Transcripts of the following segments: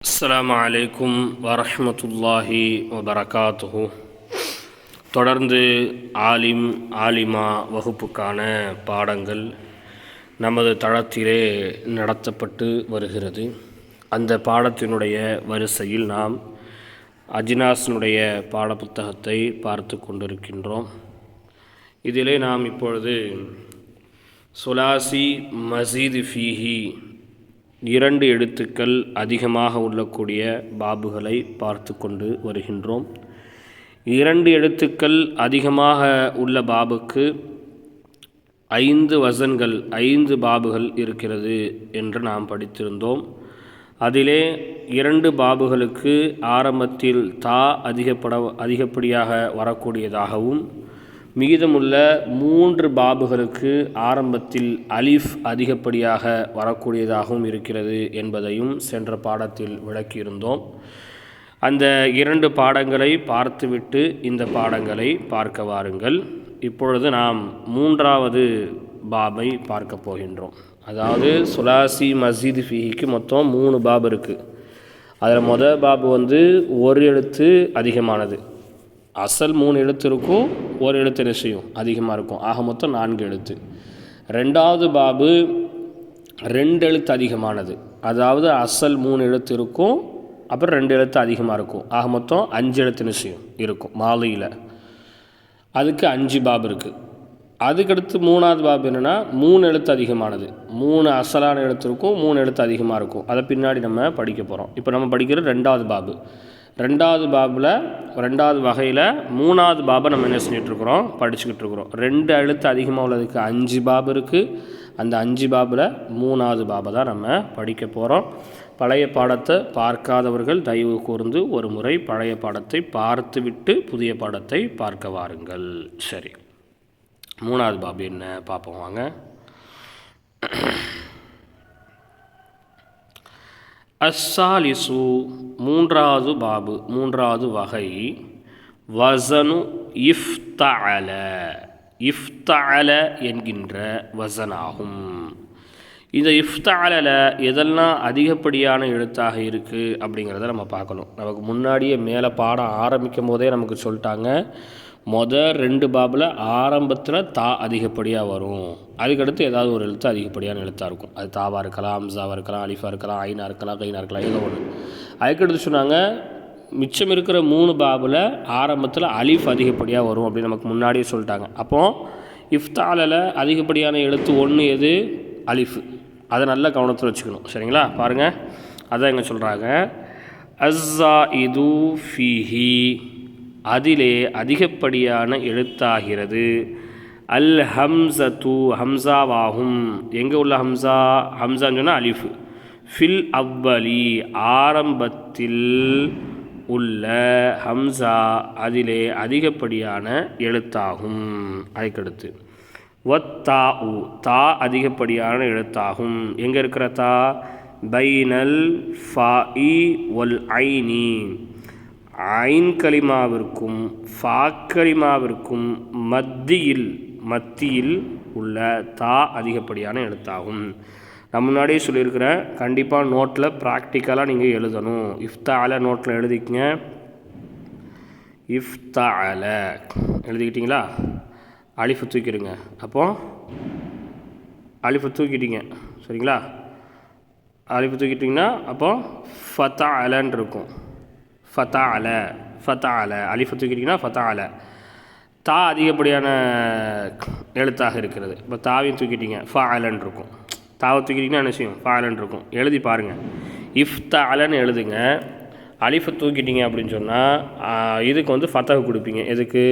அஸ்ஸலாமு அலைக்கும் வரஹ்மத்துல்லாஹி வபரகாத்துஹு. தொடர்ந்து ஆலிமா வகுப்புக்கான பாடங்கள் நமது தளத்திலே நடத்தப்பட்டு வருகிறது. அந்த பாடத்தினுடைய வரிசையில் நாம் அஜினாஸினுடைய பாடப்புத்தகத்தை பார்த்து கொண்டிருக்கின்றோம். இதிலே நாம் இப்பொழுது சுலாசி மஸீது ஃபீஹி 2 எழுத்துக்கள் அதிகமாக உள்ளக்கூடிய பாபுகளை பார்த்து கொண்டு வருகின்றோம். 2 எழுத்துக்கள் அதிகமாக உள்ள பாபுக்கு 5 வசன்கள் 5 பாபுகள் இருக்கிறது என்று நாம் படித்திருந்தோம். அதிலே 2 பாபுகளுக்கு ஆரம்பத்தில் தா அதிகப்படியாக வரக்கூடியதாகவும் மீதமுள்ள 3 பாபுகளுக்கு ஆரம்பத்தில் அலிஃப் அதிகப்படியாக வரக்கூடியதாகவும் இருக்கிறது என்பதையும் சென்ற பாடத்தில் விளக்கியிருந்தோம். அந்த 2 பாடங்களை பார்த்துவிட்டு இந்த பாடங்களை பார்க்க வாருங்கள். இப்பொழுது நாம் 3வது பாபை பார்க்க போகின்றோம். அதாவது சுலாசி மஸீது ஃபீஹிக்கு மொத்தம் 3 பாபு இருக்குது. அதில் முதல் பாபு ஒரு எழுத்து அதிகமானது. அசல் 3 எழுத்து இருக்கும், ஒரு எழுத்து என்ன செய்யும் அதிகமாக இருக்கும். ஆக மொத்தம் 4 எழுத்து. 2வது பாபு 2 எழுத்து அதிகமானது. அதாவது அசல் 3 எழுத்து இருக்கும், அப்புறம் 2 எழுத்து அதிகமாக இருக்கும். ஆக மொத்தம் 5 எழுத்து நிச்சயம் இருக்கும் மாலையில். அதுக்கு 5 பாபு இருக்குது. அதுக்கடுத்து 3வது பாபு என்னென்னா 3 எழுத்து அதிகமானது. 3 அசலான எழுத்து இருக்கும், 3 எழுத்து அதிகமாக இருக்கும். அதை பின்னாடி நம்ம படிக்க போகிறோம். இப்போ நம்ம படிக்கிற 2வது பாபு. 2வது பாபில் 2வது வகையில் 3வது பாபை நம்ம என்ன செஞ்சிட்ருக்குறோம், படிச்சுக்கிட்டு இருக்கிறோம். 2 எழுத்து அதிகமாக உள்ளதுக்கு 5 பாபு இருக்குது. அந்த 5 பாபில் 3வது பாபை தான் நம்ம படிக்க போகிறோம். பழைய பாடத்தை பார்க்காதவர்கள் தயவு கூர்ந்து ஒரு முறை பழைய பாடத்தை பார்த்துவிட்டு புதிய பாடத்தை பார்க்க வாருங்கள். சரி, 3வது பாபு என்ன பார்ப்போம் வாங்க. அஸ்ஸாலிசு 3வது பாபு, 3வது வகை வசனு இஃப்தஅல. இஃப்தஅல என்கின்ற வசனாகும். இந்த இஃப்தஅல எதெல்லாம் அதிகப்படியான எழுத்தாக இருக்குது அப்படிங்கிறத நம்ம பார்க்கணும். நமக்கு முன்னாடியே மேலே பாடம் ஆரம்பிக்கும் போதே நமக்கு சொல்லிட்டாங்க, மொதல் 2 பாபில் ஆரம்பத்தில் தா அதிகப்படியாக வரும். அதுக்கடுத்து ஏதாவது ஒரு எழுத்து அதிகப்படியான எழுத்தாக இருக்கும். அது தாவாக இருக்கலாம், ஹம்ஸாவாக இருக்கலாம், அலிஃபாக இருக்கலாம், ஐனாக இருக்கலாம், கைனாக இருக்கலாம், ஏதோ ஒன்று. அதுக்கடுத்து சொன்னாங்க மிச்சம் இருக்கிற 3 பாபில் ஆரம்பத்தில் அலிஃப் அதிகப்படியாக வரும் அப்படின்னு நமக்கு முன்னாடியே சொல்லிட்டாங்க. அப்போது இஃப்தாலில் அதிகப்படியான எழுத்து 1 எது? அலிஃப். அதை நல்லா கவனத்தில் வச்சுக்கணும். சரிங்களா? பாருங்கள், அதான் எங்கே சொல்கிறாங்க, அஸ்ஸாயிது ஃபீஹி அதிலே அதிகப்படியான எழுத்தாகிறது. அல் ஹம்ஸத்து ஹம்ஸாவாகும். எங்கே உள்ள ஹம்ஸா? ஹம்ஸான்னு சொன்னால் அலிஃப். ஃபில் அவ்வலி ஆரம்பத்தில் உள்ள ஹம்ஸா அதிலே அதிகப்படியான எழுத்தாகும். அதுக்கடுத்து வத்தா உ தா அதிகப்படியான எழுத்தாகும். எங்கே இருக்கிற தா? பைனல் ஃபாஇ வல் ஐனி ஐன் கலிமாவிற்கும் ஃபா கலிமாவிற்கும் மத்தியில் உள்ள தா அதிகப்படியான எழுத்தாகும். நான் முன்னாடியே சொல்லியிருக்கிறேன், கண்டிப்பாக நோட்டில் ப்ராக்டிக்கலாக நீங்கள் எழுதணும். இஃப்தஅல நோட்டில் எழுதிக்கங்க. இஃப்தஅல எழுதிக்கிட்டிங்களா? அலிஃபு தூக்கிடுங்க. அப்போது அலிஃபு தூக்கிட்டீங்க, சரிங்களா? அலிஃபு தூக்கிட்டிங்கன்னா அப்போது ஃபதஅலன்னு இருக்கும். ஃபதஅல அலிஃபு தூக்கிட்டிங்கன்னா ஃபதஅல. தா அதிகப்படியான எழுத்தாக இருக்கிறது. இப்போ தாவையும் தூக்கிட்டீங்க, ஃபஅலன் இருக்கும். தாவை தூக்கிட்டிங்கன்னா என்ன செய்யும்? ஃபஅலன் இருக்கும். எழுதி பாருங்கள். இஃப்தஅலன்னு எழுதுங்க. அலிஃபு தூக்கிட்டீங்க அப்படின்னு சொன்னால் இதுக்கு ஃபத்தஹ் கொடுப்பீங்க. எதுக்கு?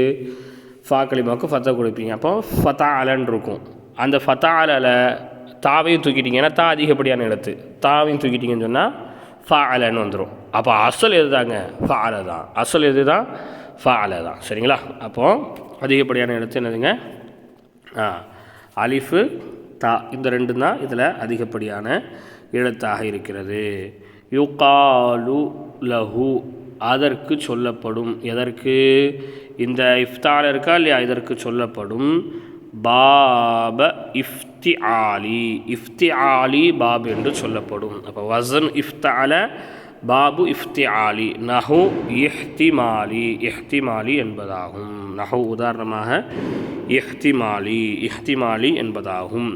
ஃபா கலிமாவுக்கு ஃபத்தஹ் கொடுப்பீங்க. அப்போ ஃபதஅலன் இருக்கும். அந்த ஃபதஅல தாவையும் தூக்கிட்டீங்கன்னா தா அதிகப்படியான எழுத்து. தாவையும் தூக்கிட்டீங்கன்னு சொன்னால் ஃபஅலன்னு வந்துடும். அப்போ அசல் எது தாங்க? ஃபஅல தான். அசல் எது தான்? ஃபஅல தான். சரிங்களா? அப்போது அதிகப்படியான எழுத்து என்னதுங்க? அலிஃபு தா, இந்த 2 தான் இதில் அதிகப்படியான எழுத்தாக இருக்கிறது. யுகாலு லஹு அதற்கு சொல்லப்படும். எதற்கு? இந்த இஃப்தால் இருக்கா இல்லையா, இதற்கு சொல்லப்படும். பாப இஃப்திஆலி, இஃப்திஆலி பாப் என்று சொல்லப்படும். அப்போ வசன் இஃப்தஅல பாபு இஃப்திஆலி நஹு இஹ்திமாலி என்பதாகும். நஹு உதாரணமாக இஹ்திமாலி என்பதாகும்.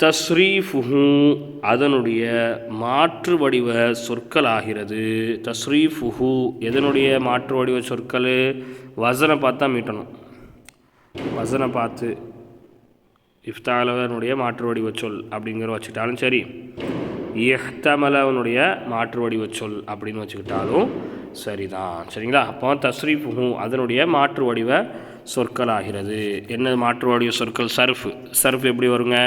தஸ்ரீஃபுஹு அதனுடைய மாற்று வடிவ சொற்களாகிறது. தஸ்ரீஃபுஹு எதனுடைய மாற்று வடிவ சொற்கள்? வசனை பார்த்தா மீட்டணும். வசனை பார்த்து இஃப்தாலவனுடைய மாற்று வடிவ சொல் அப்படிங்கிற வச்சுக்கிட்டாலும் சரி, இஹ்தமலவனுடைய மாற்று வடிவ சொல் அப்படின்னு வச்சுக்கிட்டாலும் சரிதான். சரிங்களா? அப்போ தஸ்ரீஃபுஹு அதனுடைய மாற்று வடிவ சொற்களாகிறது. என்ன மாற்று வடிவ சொற்கள்? சர்ஃப் எப்படி வருங்க?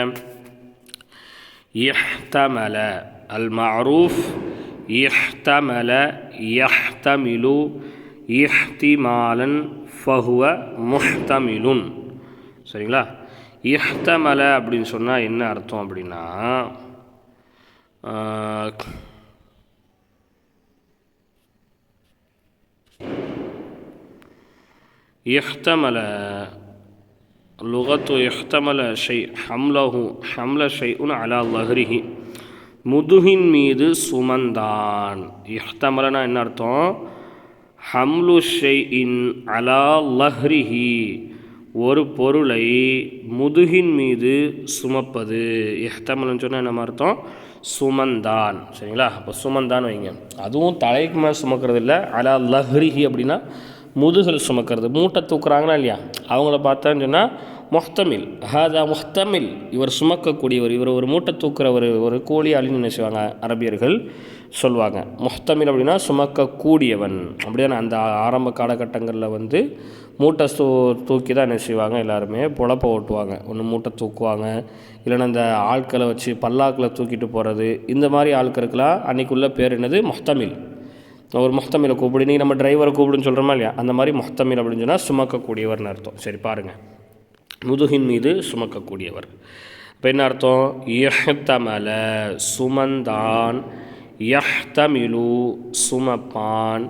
இஹ்தமல அல் மஅரூஃப், இஹ்தமல யஹ்தமிலு இஹ்திமாலன் ஃபஹுவ முஹ்தமிலுன். சரிங்களா? இஹ்தமல அப்படின்னு சொன்னால் என்ன அர்த்தம் அப்படின்னா, இஹ்தமல லுகத்து இஹ்தமல ஷை ஹம்ல ஷைஉன் அலா லஹ்ரிஹி முதுகின் மீது சுமந்தான். இஹ்தமலனா என்ன அர்த்தம்? ஹம்லு ஷைஇன் அலா லஹ்ரிஹி ஒரு பொருளை முதுகின் மீது சுமப்பது. இஹ்தமல்னு சொன்னால் என்ன அர்த்தம்? சுமந்தான். சரிங்களா? அப்போ சுமந்தான் வைங்க. அதுவும் தலைக்கு மேலே சுமக்கிறது இல்லை. அலா லஹ்ரிஹி அப்படின்னா முதுகில் சுமக்கிறது. மூட்டை தூக்குறாங்களா இல்லையா, அவங்கள பார்த்தான்னு சொன்னால் முஹ்தமில், ஹாதா முஹ்தமில், இவர் சுமக்கக்கூடியவர், இவர் ஒரு மூட்டை தூக்குறவர், ஒரு கோழி அழின்னு என்ன செய்வாங்க அரபியர்கள் சொல்லுவாங்க. முஹ்தமில் அப்படின்னா சுமக்கக்கூடியவன். அப்படியான அந்த ஆரம்ப காலகட்டங்களில் வந்து மூட்டை தூக்கி தான் என்ன செய்வாங்க, எல்லாருமே பொழப்ப ஓட்டுவாங்க. ஒன்று மூட்டை தூக்குவாங்க, இல்லைன்னா அந்த ஆட்களை வச்சு பல்லாக்கில் தூக்கிட்டு போகிறது. இந்த மாதிரி ஆட்களுக்கெல்லாம் அன்றைக்குள்ள பேர் என்னது? முஹ்தமில். ஒரு முஹ்தமிலை கூப்பிடு, நீங்கள் நம்ம டிரைவரை கூப்பிடுன்னு சொல்கிறோமா இல்லையா, அந்த மாதிரி முஹ்தமில் அப்படின்னு சொன்னால் சுமக்கக்கூடியவர்னு அர்த்தம். சரி பாருங்கள், முதுகின் மீது சுமக்கக்கூடியவர். இப்போ என்ன அர்த்தம்? இஹ்தமல சுமந்தான், யஹ்தமிலு சுமப்பான்,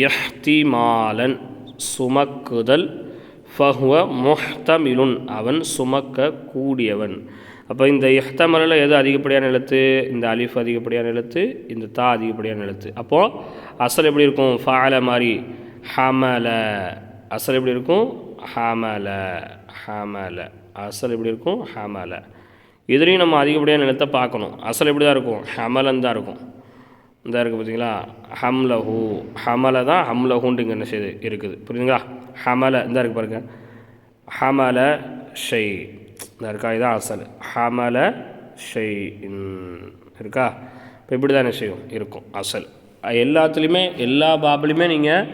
இஹ்திமாலன் சுமக்குதல், ஃபஹுவ முஹ்தமிலுன் அவன் சுமக்கக்கூடியவன். அப்போ இந்த இஹ்தமலில் எது அதிகப்படியான எழுத்து? இந்த அலிஃப் அதிகப்படியான எழுத்து, இந்த தா அதிகப்படியான எழுத்து. அப்போது அசல் எப்படி இருக்கும்? ஃபஅல மாதிரி ஹமல. அசல் எப்படி இருக்கும்? ஹமல. அசல் எப்படி இருக்கும்? ஹமல. இதுலேயும் நம்ம அதிகப்படியான எழுத்தை பார்க்கணும். அசல் எப்படி தான் இருக்கும்? ஹமலன் தான் இருக்கும். இந்த இருக்குது பார்த்தீங்களா? ஹம்லஹூ, ஹமல தான் ஹம்லஹூன்ட்டு இங்கே என்ன செய்யுது இருக்குது, புரியுதுங்களா? ஹமல இந்த இருக்குது பாருங்க, ஹமல ஷை இந்த இருக்கா, இதுதான் அசல். ஹமல ஷை இருக்கா? இப்போ இப்படி தான் என்ன செய்யும் இருக்கும் அசல். எல்லாத்துலேயுமே எல்லா பாபிலையுமே நீங்கள்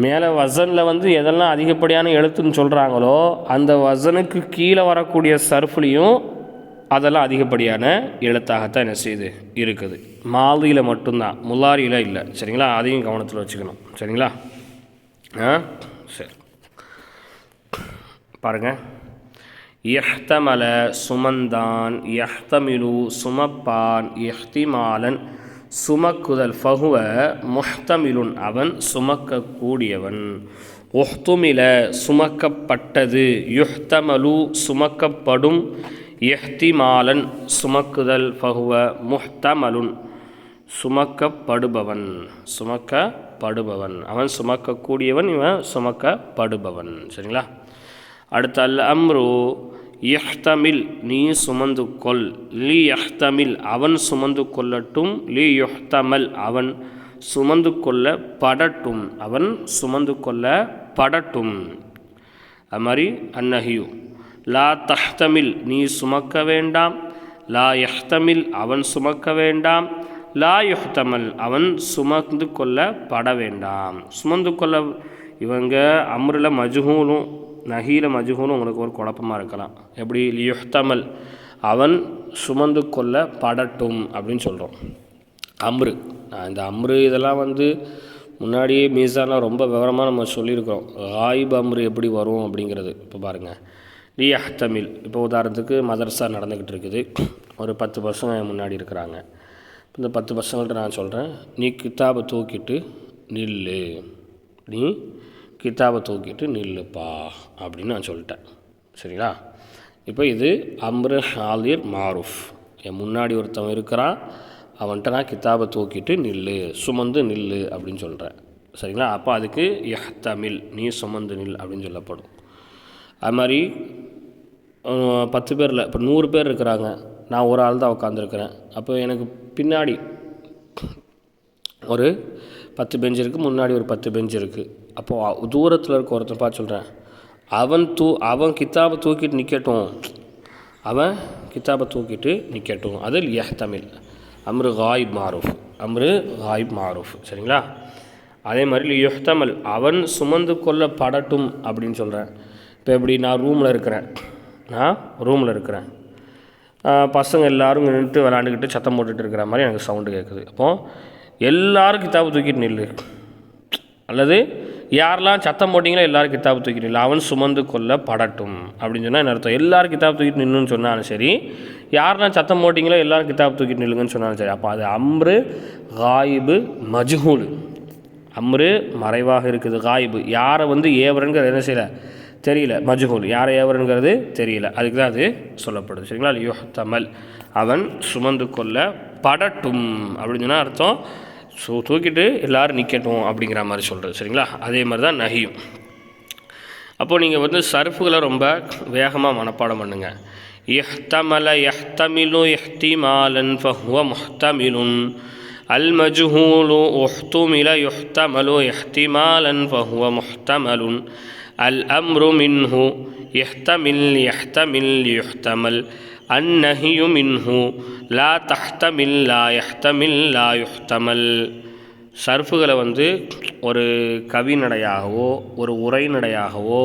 மேலே வசனில் வந்து எதெல்லாம் அதிகப்படியான எழுத்துன்னு சொல்கிறாங்களோ அந்த வசனுக்கு கீழே வரக்கூடிய சர்ஃப்லேயும் அதெல்லாம் அதிகப்படியான எழுத்தாகத்தான் என்ன செய்யுது இருக்குது. மாலியில் மட்டும்தான், முல்லாரியில் இல்லை. சரிங்களா? அதையும் கவனத்தில் வச்சுக்கணும். சரிங்களா? சரி பாருங்கள், இஹ்தமல சுமந்தான், யஹ்தமிலு சுமப்பான், இஹ்திமாலன் சுமக்குதல், ஃபஹுவ முஹ்தமிலுன் அவன் சுமக்கக்கூடியவன். உஹ்துமில சுமக்கப்பட்டது, யுஹ்தமலு சுமக்கப்படும், இஹ்திமாலன் சுமக்குதல், ஃபஹுவ முஹ்தமலுன் சுமக்கப்படுபவன். அவன் சுமக்கக்கூடியவன், இவன் சுமக்கப்படுபவன். சரிங்களா? அடுத்த அல் அம்ரு யஹ்தமில் நீ சுமந்து கொள், லி யஹ்தமில் அவன் சுமந்து கொள்ளட்டும், லி யுஹ்தமல் அவன் சுமந்து கொள்ளப்படட்டும், அது மாதிரி அந்நஹியு லா தஹ்தமில் நீ சுமக்க வேண்டாம், லா யஹ்தமில் அவன் சுமக்க வேண்டாம், லா யுஹ்தமல் அவன் சுமந்து கொள்ளப்பட வேண்டாம். சுமந்து கொள்ள இவங்க அம்ரில் மஜ்ஹூலும் நஹீல மஜ்ஹூலும் உங்களுக்கு ஒரு குழப்பமாக இருக்கலாம். எப்படி? லியுஹ்தமல் அவன் சுமந்து கொள்ளப்படட்டும் அப்படின்னு சொல்கிறோம். அம்ரு, இந்த அம்ரு இதெல்லாம் வந்து முன்னாடியே மீசானில் ரொம்ப விவரமாக நம்ம சொல்லியிருக்கிறோம். காயிப் அம்ரு எப்படி வரும் அப்படிங்கிறது. இப்போ பாருங்கள், லியஹ்தமில் இப்போ உதாரணத்துக்கு மதரசா நடந்துக்கிட்டு இருக்குது, ஒரு 10 பசங்க முன்னாடி இருக்கிறாங்க. இந்த 10 பசங்கள்ட்ட நான் சொல்கிறேன், நீ கித்தாபை தூக்கிட்டு நில்லு, நீ கித்தாபை தூக்கிட்டு நில்லுப்பா அப்படின்னு நான் சொல்லிட்டேன். சரிங்களா? இப்போ இது அம்ரு ஹாலிர் மாரூஃப். என் முன்னாடி ஒருத்தவன் இருக்கிறான், அவன்கிட்ட நான் கித்தாபை தூக்கிட்டு நில்லு, சுமந்து நில்லு அப்படின்னு சொல்கிறேன். சரிங்களா? அப்போ அதுக்கு யஹ்தமில், நீ சுமந்து நில் அப்படின்னு சொல்லப்படும். அது மாதிரி 10 பேரில் இப்போ 100 பேர் இருக்கிறாங்க, நான் ஒரு ஆள் தான் உட்காந்துருக்கிறேன். அப்போ எனக்கு பின்னாடி ஒரு 10 பெஞ்ச் இருக்குது, முன்னாடி ஒரு 10 பெஞ்ச் இருக்குது. அப்போது தூரத்தில் இருக்க ஒருத்தன் பார்த்து சொல்கிறேன், அவன் கித்தாபை தூக்கிட்டு நிற்கட்டும், அவன் கித்தாபை தூக்கிட்டு நிற்கட்டும். அதில் யஹ்தமில் அம்ரு காயிப் மாரூஃப். சரிங்களா? அதே மாதிரி யுஹ்தமல், அவன் சுமந்து கொள்ளப்படட்டும் அப்படின்னு சொல்கிறேன். இப்போ எப்படி, நான் ரூமில் இருக்கிறேன், பசங்க எல்லோரும் நின்றுட்டு விளாண்டுக்கிட்டு சத்தம் போட்டுட்டு இருக்கிற மாதிரி எனக்கு சவுண்டு கேட்குது. அப்போது எல்லோரும் கித்தாபை தூக்கிட்டு நில்லு, அல்லது யாரெல்லாம் சத்தம் போட்டிங்களோ எல்லோரும் கித்தாபை தூக்கிட்டு நில்லு, அவன் சுமந்து கொள்ளப்படட்டும் அப்படின்னு சொன்னால் என்ன அர்த்தம்? எல்லோரும் கித்தாபை தூக்கிட்டு நின்றுன்னு சொன்னாலும் சரி, யாரெல்லாம் சத்தம் போட்டிங்களோ எல்லோரும் கித்தாபை தூக்கிட்டு நில்லுங்கன்னு சொன்னாலும் சரி. அப்போ அது அம்ரு காயிபு மஜ்ஹூல். அம்ரு மறைவாக இருக்குது, காயிபு யாரை ஏவரங்கிறது என்ன செய்யலை, தெரியல. மஜ்ஹூல் யாரை ஏவரங்கிறது தெரியல, அதுக்கு தான் அது சொல்லப்படுது. சரிங்களா? யுஹ்தமல், அவன் சுமந்து கொள்ள படட்டும் அப்படின்னு சொன்னால் அர்த்தம் தூக்கிட்டு எல்லோரும் நிற்கட்டும் அப்படிங்கிற மாதிரி சொல்கிறது. சரிங்களா? அதே மாதிரி தான் நஹியும். அப்போது நீங்கள் சர்ஃபுகளை ரொம்ப வேகமாக மனப்பாடம் பண்ணுங்க. இஹ்தமல யஹ்தமிலு இஹ்திமாலன் ஃபஹுவ முஹ்தமிலுன், அல் மஜ்ஹூலு உஹ்துமில யுஹ்தமலு இஹ்திமாலன் ஃபஹுவ முஹ்தமலுன், அல் அம்ரு மின்ஹு யஹ்தமில் யுஹ்தமல், அந்நஹியு மின்ஹு லா தஹ்தமில் லா யுஹ்தமல். சர்ஃபுகளை ஒரு கவிநடையாகவோ ஒரு உரைநடையாகவோ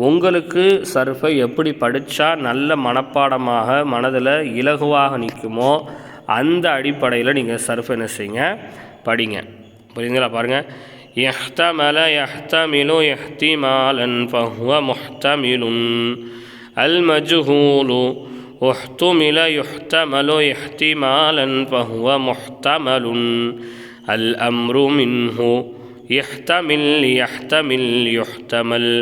உங்களுக்கு சர்ஃபை எப்படி படித்தா நல்ல மனப்பாடமாக மனதில் இலகுவாக நிற்குமோ அந்த அடிப்படையில் நீங்கள் சர்ஃபை என்ன செய்யுங்க, படிங்க. புரியுதுங்களா? பாருங்கள், யஹ்தமல யஹ்தமிலு இஹ்திமாலன் ஃபஹுவ முஹ்தமிலுன், அல் மஜ்ஹூலு உஹ்துமில யுஹ்தமலு இஹ்திமாலன் ஃபஹுவ முஹ்தமலுன், அல் அம்ரு மின்ஹு யஹ்தமில் யுஹ்தமல்,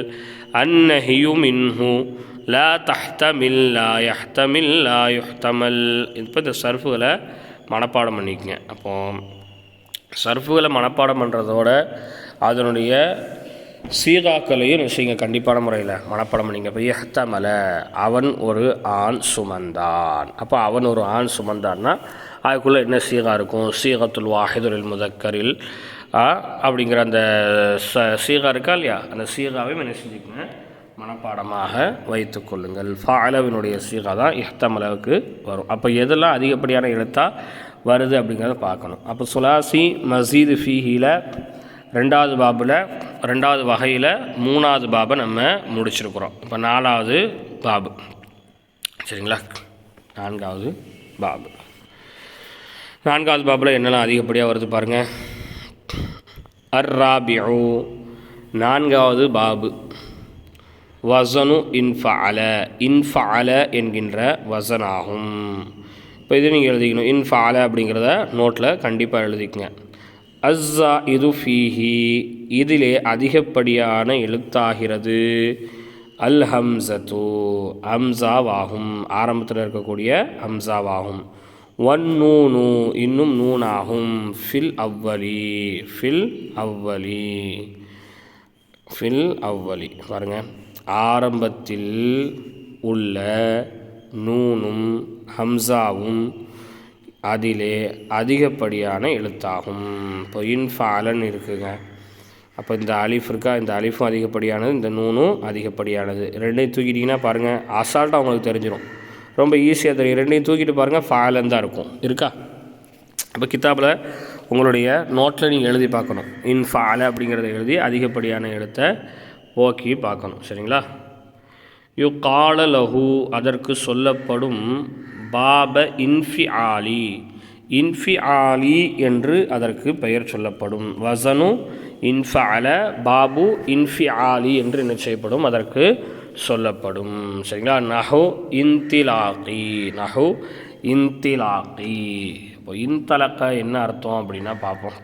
அந்நஹியு மின்ஹு லா தஹ்தமில் லா யுஹ்தமல். இப்போ இந்த சர்ஃபுகளை மனப்பாடம் பண்ணிக்கங்க. அப்போது சர்ஃபுகளை மனப்பாடம் பண்ணுறதோட அதனுடைய சீகாக்களையும் செய்யுங்க, கண்டிப்பான முறையில் மனப்பாடம் பண்ணிங்க. இப்போ யஹ்தமல, அவன் ஒரு ஆண் சுமந்தான். அப்போ அவன் ஒரு ஆண் சுமந்தான்னா அதுக்குள்ளே என்ன சீகா இருக்கும்? சீகத்துல் வாஹிதுல் முதக்கரில் அப்படிங்கிற அந்த சீகா இருக்கா இல்லையா, அந்த சீகாவையும் என்ன செஞ்சுக்கங்க, மனப்பாடமாக வைத்து கொள்ளுங்கள். ஃபாலவினுடைய சீகா தான் இஹ்தமலவுக்கு வரும். அப்போ எதெல்லாம் அதிகப்படியான எழுத்தாக வருது அப்படிங்கிறத பார்க்கணும். அப்போ சுலாசி மசீது ஃபீஹியில் 2வது பாபில் 2வது வகையில் 3வது பாபை நம்ம முடிச்சிருக்கிறோம். இப்போ 4வது பாபு. சரிங்களா? 4வது பாபு. 4வது பாபில் என்னெல்லாம் அதிகப்படியாக வருது பாருங்கள். அர்ராபிஉ, 4வது பாபு. வசனு இன்ஃபஅல என்கின்ற வசனாகும். இப்போ இது நீங்கள் எழுதிக்கணும். இன்ஃபஅல அப்படிங்கிறத நோட்டில் கண்டிப்பாக எழுதிக்கங்க. அஸ்ஸா இது ஃபீஹி, இதிலே அதிகப்படியான எழுத்தாகிறது. அல் ஹம்சத்து, ஹம்சாவாகும், ஆரம்பத்தில் இருக்கக்கூடிய ஹம்சாவாகும். வன்னூனு, இன்னும் நூனாகும். ஃபில் அவ்வலி பாருங்கள், ஆரம்பத்தில் உள்ள நூனும் ஹம்சாவும் அதிலே அதிகப்படியான எழுத்தாகும். இப்போ இன்ஃபாலன் இருக்குங்க, அப்போ இந்த அலிஃப் இருக்கா, இந்த அலிஃபும் அதிகப்படியானது, இந்த நூனும் அதிகப்படியானது. ரெண்டையும் தூக்கிட்டிங்கன்னா பாருங்கள், அசால்ட்டாக உங்களுக்கு தெரிஞ்சிடும், ரொம்ப ஈஸியாக தெரியும். ரெண்டையும் தூக்கிட்டு பாருங்கள், ஃபாலன் தான் இருக்கும். இருக்கா? இப்போ கித்தாபில் உங்களுடைய நோட்டில் நீங்கள் எழுதி பார்க்கணும். இன்ஃபால அப்படிங்கிறத எழுதி அதிகப்படியான எழுத்தை ஓக்கி பார்க்கணும். சரிங்களா? யுகால லஹு, அதற்கு சொல்லப்படும். பாப இன்ஃபிஆலி என்று அதற்கு பெயர் சொல்லப்படும். வசனு இன்ஃபஅல, பாபு இன்ஃபிஆலி என்று என்ன செய்யப்படும், அதற்கு சொல்லப்படும். சரிங்களா? நஹு இன்திலாகி. இப்போ இன்தலக்க என்ன அர்த்தம் அப்படின்னா பார்ப்போம்.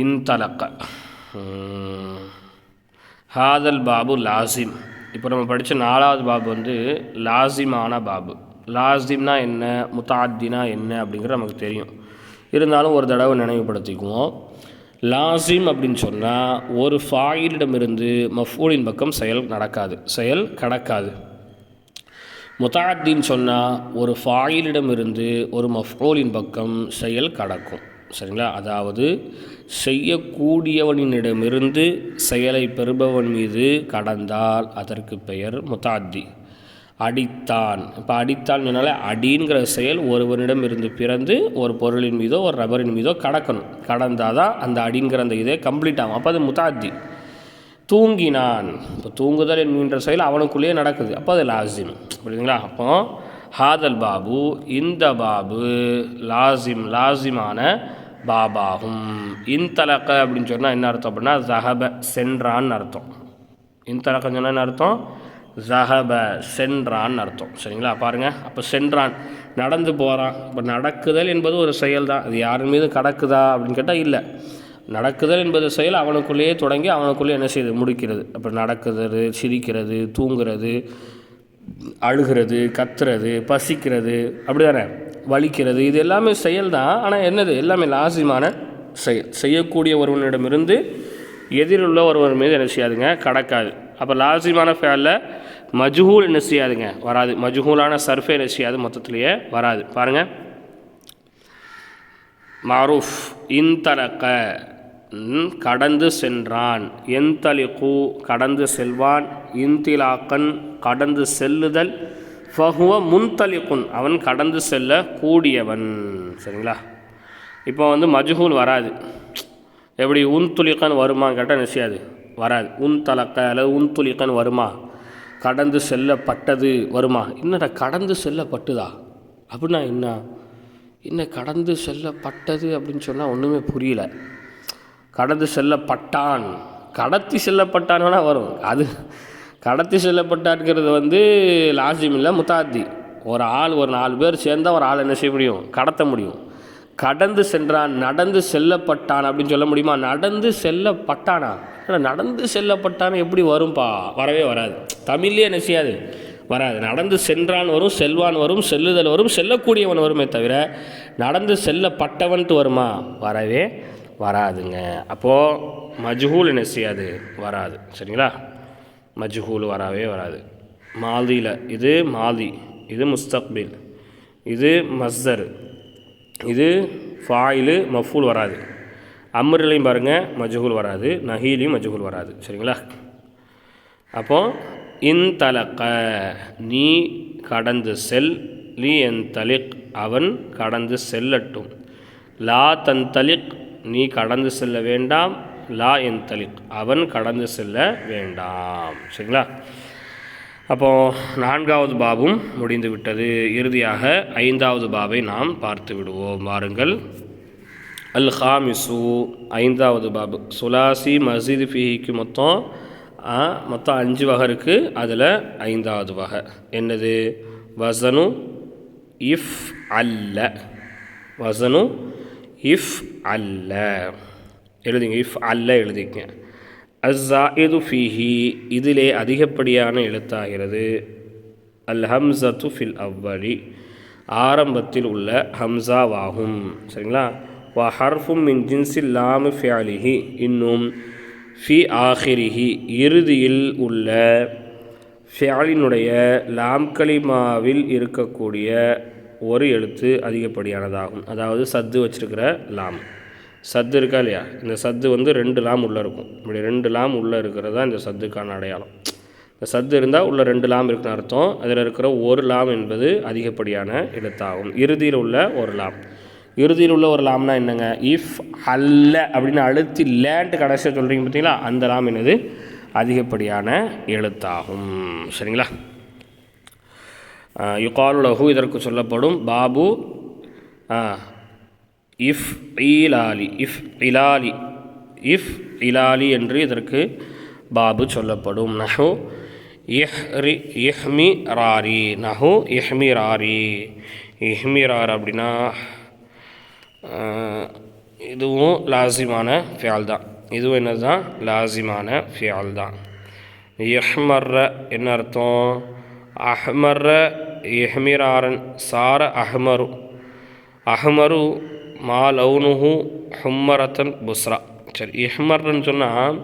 இன்தலக்க ஹாதல் பாபு லாசிம். இப்போ நம்ம படித்த 4வது பாபு லாசிமான பாபு. லாசிம்னா என்ன, முத்தாத்தினா என்ன அப்படிங்கிறது நமக்கு தெரியும். இருந்தாலும் ஒரு தடவை நினைவுபடுத்திக்குவோம். லாசிம் அப்படின்னு சொன்னால் ஒரு ஃபாயிலிடமிருந்து மஃபூலின் பக்கம் செயல் கடக்காது. முத்தாத்தின்னு சொன்னால் ஒரு ஃபாயிலிடமிருந்து ஒரு மஃபூலின் பக்கம் செயல் கடக்கும். சரிங்களா? அதாவது செய்யக்கூடியவனிடமிருந்து செயலை பெறுபவன் மீது கடந்தால் அதற்கு பெயர் முத்தாத்தி. அடித்தான், இப்போ அடித்தான் சொன்னாலே அடிங்கிற செயல் ஒருவனிடம் இருந்து பிறந்து ஒரு பொருளின் மீதோ ஒரு ரப்பரின் மீதோ கடந்தால் தான் அந்த அடிங்கிற அந்த இதே கம்ப்ளீட் ஆகும். அப்போ அது முத்தாத்தி. தூங்கினான், இப்போ தூங்குதல் என்கின்ற செயல் அவனுக்குள்ளேயே நடக்குது, அப்போ அது லாசிம். புரியுதுங்களா? அப்போ ஹாதல் பாபு, இந்த பாபு லாசிமான பாபாகும். இன்தலக்க அப்படின்னு சொன்னால் என்ன அர்த்தம் அப்படின்னா ஜஹப சென்றான்னு அர்த்தம். இன்தலக்கன்னு சொன்னால் என்ன அர்த்தம்? ஜஹப சென்றான்னு அர்த்தம். சரிங்களா? பாருங்கள், அப்போ சென்றான் நடந்து போகிறான். இப்போ நடக்குதல் என்பது ஒரு செயல் தான். அது யாரின் மீது கடக்குதா அப்படின்னு கேட்டால் இல்லை. நடக்குதல் என்பது செயல் அவனுக்குள்ளேயே தொடங்கி அவனுக்குள்ளே என்ன செய்யுது, முடிக்கிறது. அப்போ நடக்குறது, சிரிக்கிறது, தூங்குறது, அழுகிறது, கத்துறது, பசிக்கிறது, அப்படி தானே, வலிக்கிறது, இது எல்லாமே செயல் தான். ஆனால் என்னது, எல்லாமே லாசிமான செயல். செய்யக்கூடிய ஒருவனிடமிருந்து எதிரிலுள்ள ஒருவர் மீது என்ன செய்யாதுங்க, கடக்காது. அப்போ லாசிமான ஃபேலில் மஜ்ஹூல் என்ன செய்யாதுங்க, வராது. மஜ்ஹூலான சர்ஃபே என்ன செய்யாது, மொத்தத்திலேயே வராது. பாருங்கள், மாரூஃப் இன்தலக்க கடந்து சென்றான், என்தலிகு கடந்து செல்வான், இன்திலாக்கன் கடந்து செல்லுதல், ஃபஹுவ முன்தலிகுன் அவன் கடந்து செல்ல கூடியவன். சரிங்களா? இப்போ மஜ்ஹூல் வராது. எப்படி உன்துலிகன் வருமான்னு கேட்டால் நிச்சயாது, வராது. உன்தலக்க அல்லது உன்துலிகன் வருமா, கடந்து செல்லப்பட்டது வருமா? என்னடா கடந்து செல்லப்பட்டுதா அப்படின்னா என்ன கடந்து செல்லப்பட்டது அப்படின்னு சொன்னால் ஒன்றுமே புரியல. கடந்து செல்லப்பட்டான், கடத்தி செல்லப்பட்டான் வேணால் வரும். அது கடத்தி செல்லப்பட்டான்ங்கிறது லாசிம் இல்லை, முத்தாத்தி. ஒரு 4 பேர் சேர்ந்தால் ஒரு ஆள் என்ன செய்ய முடியும், கடத்த முடியும். கடந்து சென்றான், நடந்து செல்லப்பட்டான் அப்படின்னு சொல்ல முடியுமா? நடந்து செல்லப்பட்டானா, நடந்து செல்லப்பட்டான்னு எப்படி வரும்பா? வரவே வராது. தமிழ்லேயே என்ன செய்யாது, வராது. நடந்து சென்றான் வரும், செல்வான் வரும், செல்லுதல் வரும், செல்லக்கூடியவன் வருமே தவிர நடந்து செல்லப்பட்டவன்ட்டு வருமா? வரவே வராதுங்க. அப்போது மஜ்ஹூல் என்ன செய்யாது, வராது. சரிங்களா? மஜ்ஹூல் வரவே வராது. மாதியில் இது மாதி, இது முஸ்தக்பில், இது மஸ்தர், இது ஃபாயிலு மஃபூல் வராது. அம்ருலையும் பாருங்கள் மஜ்ஹூல் வராது, நஹீலையும் மஜ்ஹூல் வராது. சரிங்களா? அப்போது இன்தலக்க நீ கடந்து செல், லி என் தலிக் அவன் கடந்து செல்லட்டும், லா தன் தலிக் நீ கடந்து செல்ல வேண்டாம், லா என் தலிக் அவன் கடந்து செல்ல வேண்டாம். சரிங்களா? அப்போது 4வது பாபும் முடிந்து விட்டது. இறுதியாக 5வது பாபை நாம் பார்த்து விடுவோம். வாருங்கள். அல் ஹாமிசு 5வது பாபு. சுலாசி மஸ்ஜித் ஃபீஹிக்கு மொத்தம் 5 வகை இருக்குது. அதில் 5வது வகை என்னது? வசனு இஃப் அல்ல. வசனு இஃப் அல்ல எழுதிங்க, இஃப் அல்ல எழுதிங்க. அஸ்ஸாயிது ஃபீஹி இதிலே அதிகப்படியான எழுத்தாகிறது. அல் ஹம்சத்து ஃபில் அவ்வலி ஆரம்பத்தில் உள்ள ஹம்சாவாகும். சரிங்களா? வ ஹர்ஃபும் மின் ஜின்ஸில் லாம் ஃபிஅலிஹி இன்னும் ஃபி ஆஹிரிஹி இறுதியில் உள்ள ஃபிஅலினுடைய லாம் கலிமாவில் இருக்கக்கூடிய ஒரு எழுத்து அதிகப்படியானதாகும். அதாவது சத்து வச்சிருக்கிற லாம், சத்து இருக்கா இல்லையா, இந்த சத்து 2 லாம் உள்ளே இருக்கும். இப்படி 2 லாம் உள்ளே இருக்கிறது தான் இந்த சத்துக்கான அடையாளம். இந்த சத்து இருந்தால் உள்ள 2 லாம் இருக்குன்னு அர்த்தம். அதில் இருக்கிற ஒரு லாம் என்பது அதிகப்படியான எழுத்தாகும். இறுதியில் உள்ள ஒரு லாம், இறுதியில் உள்ள ஒரு லாம்னா என்னங்க? இஃப் அல்ல அப்படின்னு அழுத்தி லேண்ட் கடைசியாக சொல்கிறீங்க பார்த்தீங்களா, அந்த லாம் என்னது? அதிகப்படியான எழுத்தாகும். சரிங்களா? யுகாலு லஹு இதற்கு சொல்லப்படும் பாபு இஃப் இலாலி. இஃப் இலாலி என்று இதற்கு பாபு சொல்லப்படும். நஹு இஹ்மி ராரி. நஹு இஹ்மி ராரி. இஹ்மிரார் அப்படின்னா இதுவும் லாசிமான ஃபியால் தான். இதுவும் என்னது தான்? லாசிமான ஃபியால் தான். இஹ்மர்ர என்ன அர்த்தம்? அஹ்மர்ர இஹ்மிராரன் சார அஹ்மரு அஹ்மரு மா லவுனுஹு ஹும்மரத்தன் புஸ்ரா. சரி, இஹ்மர்ன்னு சொன்னால்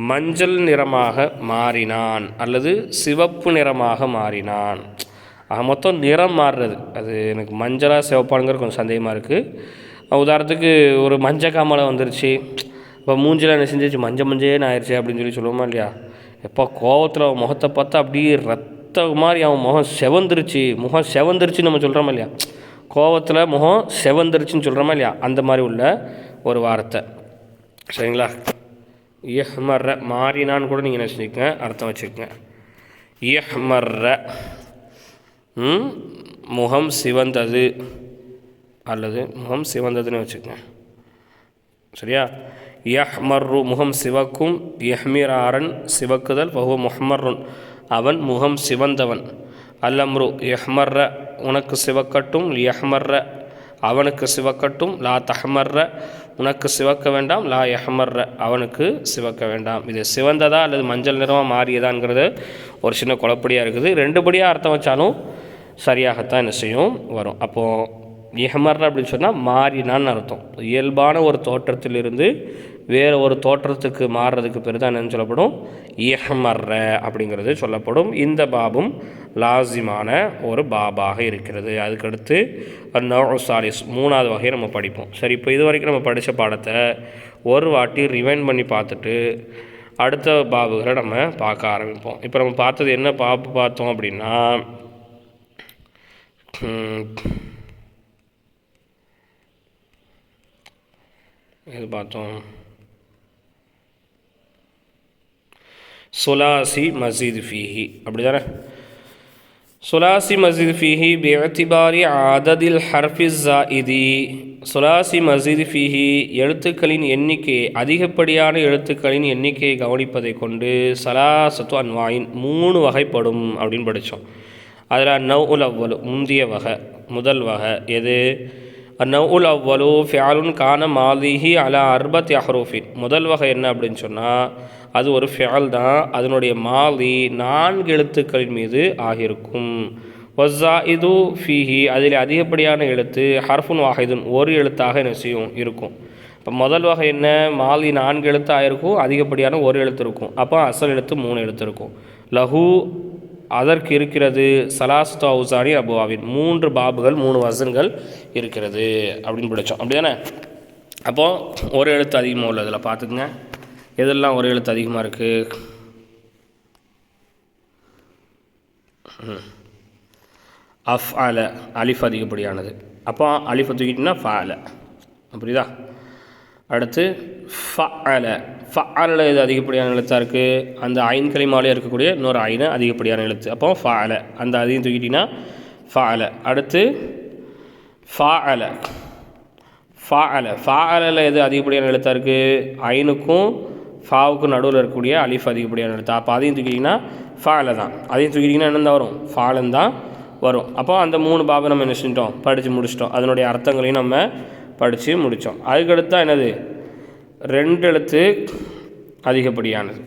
மஞ்சள் நிறமாக மாறினான் அல்லது சிவப்பு நிறமாக மாறினான். மொத்தம் நிறம் மாறுறது, அது எனக்கு மஞ்சளாக சிவப்பானுங்கிற கொஞ்சம் சந்தேகமாக இருக்குது. உதாரணத்துக்கு ஒரு மஞ்சள் காமலை வந்துருச்சு, இப்போ மூஞ்சில் என்ன செஞ்சிச்சு, மஞ்சள் ஆயிடுச்சு அப்படின்னு சொல்லுவோமா இல்லையா? எப்போ கோவத்தில் அவன் முகத்தை பார்த்தா அப்படியே ரத்த மாதிரி அவன் முகம் செவந்துருச்சுன்னு நம்ம சொல்கிறோமா இல்லையா? கோவத்தில் முகம் செவந்துருச்சுன்னு சொல்கிறோமா இல்லையா? அந்த மாதிரி உள்ள ஒரு வார்த்தை. சரிங்களா? இஹ்மர்ர மாறினான்னு கூட நீங்கள் என்ன செஞ்சுக்கங்க, அர்த்தம் வச்சுக்கோங்க. இஹ்மர்ர முகம் சிவந்தது அல்லது முகம் சிவந்ததுன்னு வச்சுக்கோங்க. சரியா? யஹ்மர்ரு முகம் சிவக்கும், யஹ்மிராரன் சிவக்குதல், பஹுவ முஹ்மர்ருன் அவன் முகம் சிவந்தவன். அல்லம்ரு யஹ்மர்ர உனக்கு சிவக்கட்டும், யஹ்மர்ர அவனுக்கு சிவக்கட்டும், லா தஹ்மர்ர உனக்கு சிவக்க வேண்டாம், லா யஹ்மர்ர அவனுக்கு சிவக்க வேண்டாம். இது சிவந்ததா அல்லது மஞ்சள் நிறமாக மாறியதாங்கிறது ஒரு சின்ன குழப்படியாக இருக்குது. ரெண்டுபடியாக அர்த்தம் வச்சாலும் சரியாகத்தான் என்ன செய்யும் வரும். அப்போது இஹ்மர்ர அப்படின்னு சொன்னால் மாறினான்னு அர்த்தம். இயல்பான ஒரு தோற்றத்திலிருந்து வேறு ஒரு தோற்றத்துக்கு மாறுறதுக்கு பேர் தான் என்னென்னு சொல்லப்படும், இஹ்மர்ர அப்படிங்கிறது சொல்லப்படும். இந்த பாபும் லாசிமான ஒரு பாபாக இருக்கிறது. அதுக்கடுத்து நௌஉ சாலிஸ் மூணாவது வகையை நம்ம படிப்போம். சரி, இப்போ இது வரைக்கும் நம்ம படித்த பாடத்தை ஒரு வாட்டி ரிவைண்ட் பண்ணி பார்த்துட்டு அடுத்த பாபுகளை நம்ம பார்க்க ஆரம்பிப்போம். இப்போ நம்ம பார்த்தது என்ன பாபு பார்த்தோம் அப்படின்னா, இது பார்த்தோம், சுலாசி மஸீத் ஃபீஹி, அப்படி தானே? சுலாசி மஸீத் ஃபீஹி பிஅத்திபாரி ஆததில் ஹர்ஃபிஸ் ஸாயிதி. சுலாசி மஸீத் ஃபீஹி எழுத்துக்களின் எண்ணிக்கை, அதிகப்படியான எழுத்துக்களின் எண்ணிக்கையை கவனிப்பதை கொண்டு சலாசத்து அன்வாயின் 3 வகைப்படும் அப்படின்னு படித்தோம். அதில் நௌஉல் அவ்வலு முந்திய வகை, முதல் வகை எது? நௌஉல் அவ்வலு ஃபிஅலுன் கான மாலிஹி அலா அர்பத்தி அஹ்ரூஃபின். முதல் வகை என்ன அப்படின்னு சொன்னால், அது ஒரு ஃபிஅல் தான், அதனுடைய மாலி 4 எழுத்துக்களின் மீது ஆகியிருக்கும். வஸ்ஸாயிது ஃபீஹி அதில் அதிகப்படியான எழுத்து ஹர்ஃபுன் வாஹிதுன் ஒரு எழுத்தாக என்ன செய்யும் இருக்கும். இப்போ முதல் வகை என்ன, மாலி 4 எழுத்து ஆகிருக்கும், அதிகப்படியான ஒரு எழுத்து இருக்கும். அப்போ அசல் எழுத்து 3 எழுத்து இருக்கும். லஹு அதற்கு இருக்கிறது, சலாஸ்து அவுசானி அபுவாவின் 3 பாபுகள் 3 வசன்கள் இருக்கிறது அப்படின்னு படித்தோம். அப்படி தானே? அப்போது ஒரு எழுத்து அதிகமாக உள்ளதில் பார்த்துக்குங்க, எதெல்லாம் ஒரு எழுத்து அதிகமாக இருக்குது. அஃஅல அலிஃப் அதிகப்படியானது. அப்போ அலிஃபை தூக்கிட்டிங்கன்னா ஃபஅல, புரியுதா? அடுத்து ஃபஅல, ஃபஅல இது அதிகப்படியான எழுத்தாக இருக்குது. அந்த ஐன் கலிமாலே இருக்கக்கூடிய இன்னொரு ஐனை அதிகப்படியான எழுத்து. அப்போ ஃபஅல அந்த அதையும் தூக்கிட்டிங்கன்னா ஃபஅல. அடுத்து ஃபஅல, ஃபஅல ஃபஅல எது அதிகப்படியான எழுத்தாக இருக்குது? ஐனுக்கும் ஃபாவுக்கும் நடுவில் இருக்கக்கூடிய அலிஃப் அதிகப்படியான எழுத்து. அப்போ அதையும் தூக்கிட்டிங்கன்னா ஃபஅல தான். அதையும் தூக்கிட்டிங்கன்னா என்னென்ன வரும்? ஃபாலன் தான் வரும். அப்போ அந்த 3 பாபை நம்ம என்ன செஞ்சிட்டோம், படித்து முடிச்சிட்டோம். அதனுடைய அர்த்தங்களையும் நம்ம படித்து முடித்தோம். அதுக்கடுத்து தான் என்னது, 2 எழுத்து அதிகப்படியானது.